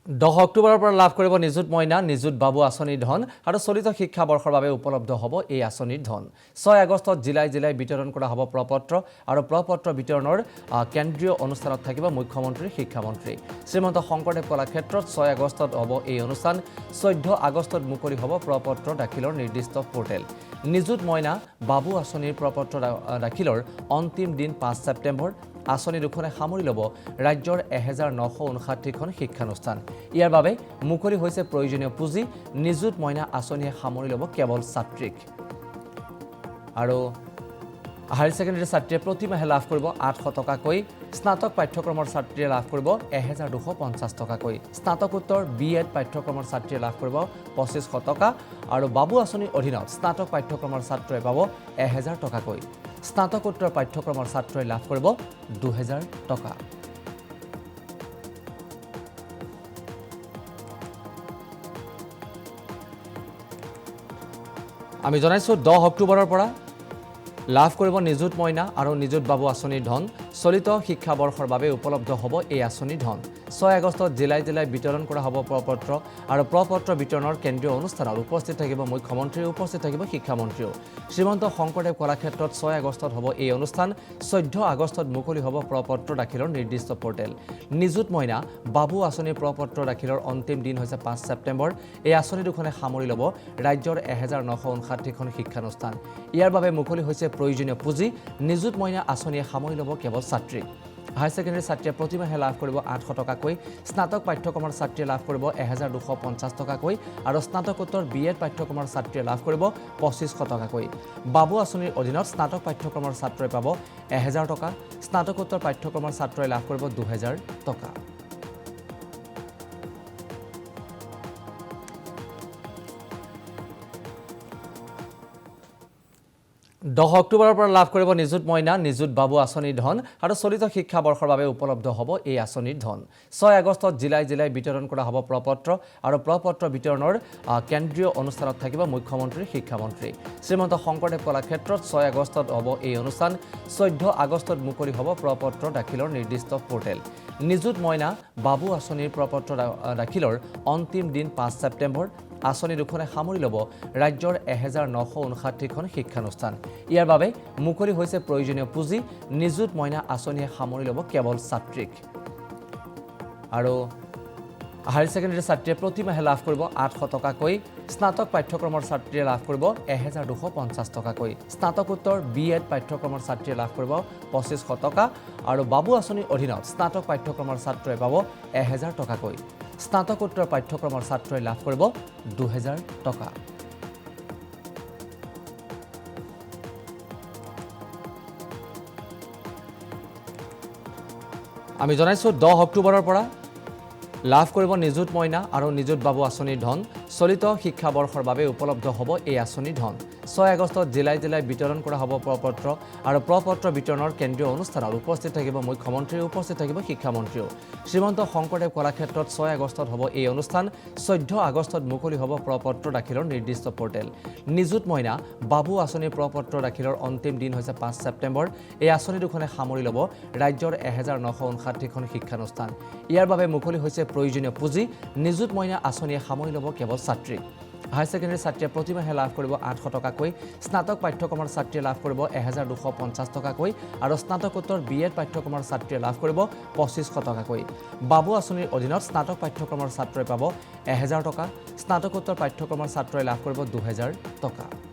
10 অক্টোবৰৰ পৰা লাভ কৰিব নিযুত মইনা নিযুত বাবু আঁচনিৰ ধন আৰু চলিত শিক্ষাবৰ্ষৰ বাবে উপলব্ধ হ'ব এই আঁচনিৰ ধন 6 আগষ্টত জিলাই বিতৰণ কৰা হ'ব প্ৰপত্ৰ আৰু প্ৰপত্ৰ বিতৰণৰ কেন্দ্ৰীয় অনুষ্ঠানত থাকিব মুখ্যমন্ত্ৰী শিক্ষামন্ত্ৰী শ্ৰীমন্ত শংকৰদেৱ কলাক্ষেত্ৰত 6 আগষ্টত হ'ব এই অনুষ্ঠান 14 আগষ্টত মুকলি হ'ব প্ৰপত্ৰ দাখিলৰ নিৰ্দিষ্ট পোৰ্টেল নিযুত মইনা বাবু আঁচনিৰ প্ৰপত্ৰ দাখিলৰ অন্তিম দিন 5 ছেপ্টেম্বৰ আঁচনি দুখনে সামৰি ল'ব ৰাজ্যৰ 1959খন শিক্ষানুষ্ঠান ইয়াৰ বাবে মুকলি হৈছে প্ৰয়োজনীয় পুঁজি নিযুত মইনা আঁচনিয়ে সামৰি ল'ব কেৱল ছাত্ৰীক আৰু হায়াৰ ছেকেণ্ডাৰী ছাত্ৰীয়ে প্ৰতি মাহে লাভ কৰিব 800 টকাকৈ স্নাতক পাঠ্যক্ৰমৰ ছাত্ৰীয়ে লাভ কৰিব 1250 টকাকৈ স্নাতকোত্তৰ বিএড পাঠ্যক্ৰমৰ ছাত্ৰীয়ে লাভ কৰিব 2500 টকা আৰু বাবু আঁচনিৰ অধীনত স্নাতক পাঠ্যক্ৰমৰ ছাত্ৰই পাব 1000 টকাকৈ স্নাতকোত্তৰ পাঠ্যক্ৰমৰ ছাত্ৰই লাভ কৰিব 2000 টকা আমি জনাইছো 10 অক্টোবৰৰ পৰা লাভ কৰিব নিযুত মইনা আৰু নিযুত বাবু আঁচনিৰ ধন চলিত শিক্ষাবৰ্ষৰ বাবে উপলব্ধ হ'ব এই আঁচনিৰ ধন 6 আগষ্টত জিলাই বিতৰণ কৰা হ'ব প্ৰপত্ৰ আৰু প্ৰপত্ৰ বিতৰণৰ কেন্দ্ৰীয় অনুষ্ঠানত উপস্থিত থাকিব মুখ্যমন্ত্ৰী উপস্থিত থাকিব শিক্ষামন্ত্ৰীও শ্ৰীমন্ত শংকৰদেৱ কলাক্ষেত্ৰত 6 আগষ্টত হ'ব এই অনুষ্ঠান 14 আগষ্টত মুকলি হ'ব প্ৰপত্ৰ দাখিলৰ নিৰ্দিষ্ট পোৰ্টেল নিযুত মইনা বাবু আঁচনিৰ প্ৰপত্ৰ দাখিলৰ অন্তিম দিন হৈছে 5 ছেপ্টেম্বৰ এই আঁচনি দুখনে সামৰি ল'ব ৰাজ্যৰ 1959খন শিক্ষানুষ্ঠান ইয়াৰ বাবে মুকলি হৈছে প্ৰয়োজনীয় পুঁজি নিযুত মইনা আঁচনিয়ে সামৰি ল'ব কেৱল ছাত্ৰীক হায়াৰ ছেকেণ্ডাৰী ছাত্ৰীয়ে প্ৰতি মাহে লাভ কৰিব 800 টকাকৈ স্নাতক পাঠ্যক্ৰমৰ ছাত্ৰীয়ে লাভ কৰিব 1250 টকাকৈ আৰু স্নাতকোত্তৰ বিএড পাঠ্যক্ৰমৰ ছাত্ৰীয়ে লাভ কৰিব 2500 টকাকৈ বাবু আঁচনিৰ অধীনত স্নাতক পাঠ্যক্ৰমৰ ছাত্ৰই পাব 1000 টকা স্নাতকোত্তৰ পাঠ্যক্ৰমৰ ছাত্ৰই লাভ কৰিব 2000 টকা দহ অক্টোবৰৰ পৰা লাভ কৰিব নিযুত মইনা নিযুত বাবু আঁচনিৰ ধন আৰু চলিত শিক্ষাবৰ্ষৰ বাবে উপলব্ধ হ'ব এই আঁচনিৰ ধন 6 আগষ্টত জিলাই বিতৰণ কৰা হ'ব প্ৰপত্ৰ আৰু প্ৰপত্ৰ বিতৰণৰ কেন্দ্ৰীয় অনুষ্ঠানত থাকিব মুখ্যমন্ত্ৰী শিক্ষামন্ত্ৰী শ্ৰীমন্ত শংকৰদেৱ কলাক্ষেত্ৰত 6 আগষ্টত হ'ব এই অনুষ্ঠান 14 আগষ্টত মুকলি হ'ব প্ৰপত্ৰ দাখিলৰ নিৰ্দিষ্ট পোৰ্টেল নিযুত মইনা বাবু আঁচনিৰ প্ৰপত্ৰ দাখিলৰ অন্তিম দিন 5 ছেপ্টেম্বৰ আঁচনি দুখনে সামৰি ল'ব ৰাজ্যৰ 1959খন শিক্ষানুষ্ঠান ইয়াৰ বাবে মুকলি হৈছে প্ৰয়োজনীয় পুঁজি নিযুত মইনা আঁচনিয়ে সামৰি ল'ব কেৱল ছাত্ৰীক আৰু হায়াৰ ছেকেণ্ডাৰী ছাত্ৰীয়ে প্ৰতি মাহে লাভ কৰিব 800 টকাকৈ স্নাতক পাঠ্যক্ৰমৰ ছাত্ৰীয়ে লাভ কৰিব 1250 টকাকৈ স্নাতকোত্তৰ বিএড পাঠ্যক্ৰমৰ ছাত্ৰীয়ে লাভ কৰিব 2500 টকা আৰু বাবু আঁচনিৰ অধীনত স্নাতক পাঠ্যক্ৰমৰ ছাত্ৰই পাব 1000 টকাকৈ স্নাতকোত্তৰ পাঠ্যক্ৰমৰ ছাত্ৰই লাভ কৰিব 2000 টকা আমি জনাইছো 10 অক্টোবৰৰ পৰা লাভ কৰিব নিযুত মইনা আৰু নিযুত বাবু আঁচনিৰ ধন চলিত শিক্ষাবৰ্ষৰ বাবে উপলব্ধ হ'ব এই আঁচনিৰ ধন 6 আগষ্টত জিলাই বিতৰণ কৰা হ'ব প্ৰপত্ৰ আৰু প্ৰপত্ৰ বিতৰণৰ কেন্দ্ৰীয় অনুষ্ঠানত উপস্থিত থাকিব মুখ্যমন্ত্ৰী উপস্থিত থাকিব শিক্ষামন্ত্ৰীও শ্ৰীমন্ত শংকৰদেৱ কলাক্ষেত্ৰত 6 আগষ্টত হ'ব এই অনুষ্ঠান 14 আগষ্টত মুকলি হ'ব প্ৰপত্ৰ দাখিলৰ নিৰ্দিষ্ট পোৰ্টেল নিযুত মইনা বাবু আঁচনিৰ প্ৰপত্ৰ দাখিলৰ অন্তিম দিন হৈছে 5 ছেপ্টেম্বৰ এই আঁচনি দুখনে সামৰি ল'ব ৰাজ্যৰ 1959খন শিক্ষানুষ্ঠান ইয়াৰ বাবে মুকলি হৈছে প্ৰয়োজনীয় পুঁজি নিযুত মইনা আঁচনিয়ে সামৰি ল'ব কেৱল ছাত্ৰীক হায়াৰ ছেকেণ্ডাৰী ছাত্ৰীয়ে প্ৰতি মাহে লাভ কৰিব 800 টকাকৈ স্নাতক পাঠ্যক্ৰমৰ ছাত্ৰীয়ে লাভ কৰিব 1250 টকাকৈ আৰু স্নাতকোত্তৰ বিএড পাঠ্যক্ৰমৰ ছাত্ৰীয়ে লাভ কৰিব 2500 টকাকৈ বাবু আঁচনিৰ অধীনত স্নাতক পাঠ্যক্ৰমৰ ছাত্ৰই পাব 1000 টকা স্নাতকোত্তৰ পাঠ্যক্ৰমৰ ছাত্ৰই লাভ কৰিব 2000 টকা